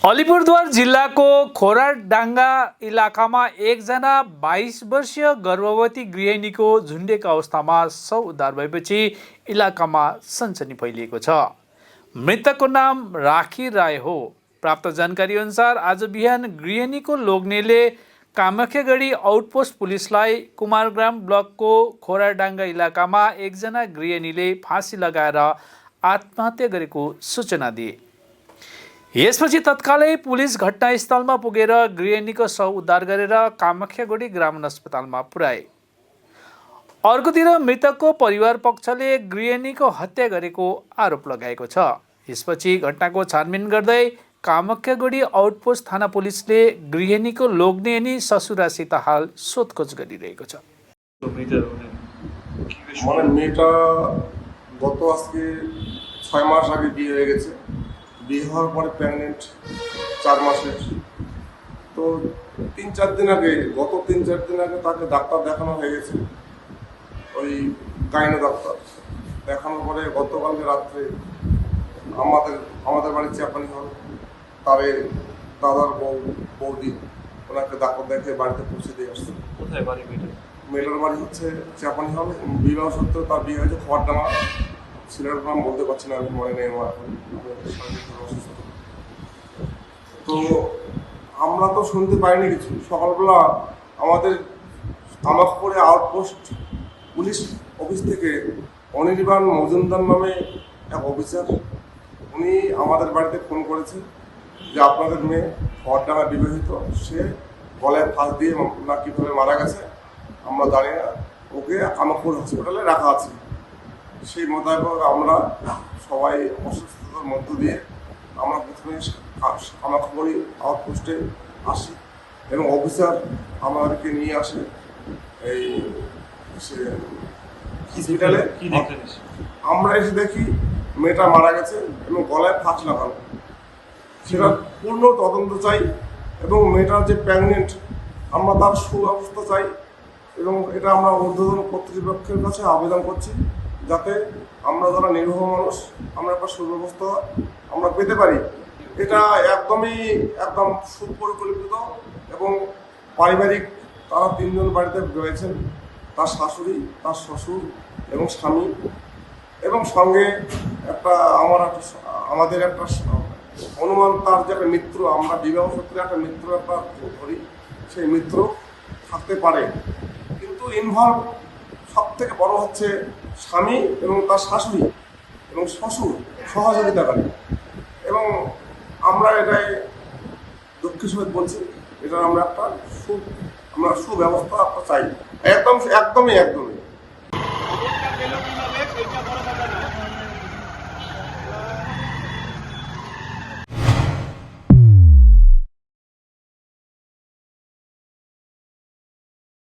अलिपुरद्वार जिल्लाको खोराडाङ्गा इलाकामा एकजना 22 वर्षीय गर्भवती गृहिणीको झुन्डेको अवस्थामा शव उद्धार भएपछि इलाकामा सनसनी फैलिएको छ। मृतकको नाम राखी राय हो। प्राप्त जानकारी अनुसार आज बिहान गृहिणीको लोग्नेले कामाख्यागढी आउटपोस्ट पुलिसलाई कुमारग्राम ब्लकको खोराडाङ्गा इलाकामा एकजना गृहिणीले फाँसी लगाएर आत्महत्या गरेको सूचना दिए। यसपछि तत्कालै पुलिस घटनास्थलमा पुगेर गृहिणीको शव उद्धार गरेर कामाख्यागढी ग्रामीण अस्पतालमा पुर्याए। अर्कोतिर मृतकको परिवार पक्षले गृहिणीको हत्या गरेको आरोप लगाएको छ। यसपछि घटनाको छानबिन गर्दै कामाख्यागढी आउटपोस्ट थाना पुलिसले गृहिणीको लोग्ने अनि ससुरासित हाल सोधखोज गरिरहेको छ। মেয়েটা গত আজকে 6 মাস আগে বিয়ে হয়ে গেছে। বিয়ে হওয়ার পরে প্রেগনেন্ট 4 মাসের। তো 3-4 দিন আগে তাকে ডাক্তার দেখানো হয়ে গেছে, ওই গাইনো ডাক্তার দেখানোর পরে গতকালকে রাত্রে আমাদের বাড়ি চাপানি হল তারে দাদার বৌদি ওনাকে ডাক্তার দেখে বাড়িতে পৌঁছে দিয়ে আসছে। কোথায় বাড়ি? মেয়েটার বাড়ি হচ্ছে চাপানি হল। বিবাহ সত্ত্বেও তার বিয়ে হয়েছে খোয়ারডাঙ্গা। ছেলের নাম বলতে পারছি না, আমি মনে নেই আমার এখন। তো আমরা তো শুনতে পাইনি কিছু। সকালবেলা আমাদের কামাখ্যাগড়ি আউটপোস্ট পুলিশ অফিস থেকে অনির্বাণ মজুমদার নামে এক অফিসার, উনি আমাদের বাড়িতে ফোন করেছে যে আপনাদের মেয়ে খোয়ারডাঙ্গা বিবাহিত, সে গলায় ফাঁস দিয়ে না কীভাবে মারা গেছে আমরা জানি না, ওকে কামাখ্যাগড়ি হসপিটালে রাখা আছে। সেই মোতাবেক আমরা সবাই অসুস্থতার মধ্য দিয়ে আমরা প্রথমে কামাখ্যাগড়ি আউটপোস্টে আসি এবং অফিসার আমাদেরকে নিয়ে আসে এই হসপিটালে। আমরা এসে দেখি মেয়েটা মারা গেছে এবং গলায় ফাঁস লাগানো। সেটা পূর্ণ তদন্ত চাই এবং মেয়েটার যে প্রেগনেন্ট আমরা তার সুব্যবস্থা চাই এবং এটা আমরা ঊর্ধ্বতন কর্তৃপক্ষের কাছে আবেদন করছি যাতে আমরা যারা নিরীহ মানুষ আমরা একটা সুব্যবস্থা আমরা পেতে পারি। এটা একদম সুপরিকল্পিত এবং পারিবারিক। তারা 3 জন বাড়িতে রয়েছেন, তার শাশুড়ি, তার শ্বশুর এবং স্বামী, এবং সঙ্গে আমাদের একটা অনুমান তার যে একটা মিত্র, আমরা বিবাহ সূত্রে একটা মিত্র ধরি, সেই মিত্র থাকতে পারে। কিন্তু ইনভলভ সব থেকে বড় হচ্ছে স্বামী এবং তার শাশুড়ি এবং শ্বশুর সহযোগিতাকারী। এবং আমরা এটাই দুঃখের সহিত বলছি, এটার আমরা একটা সুব্যবস্থা চাই। একদমই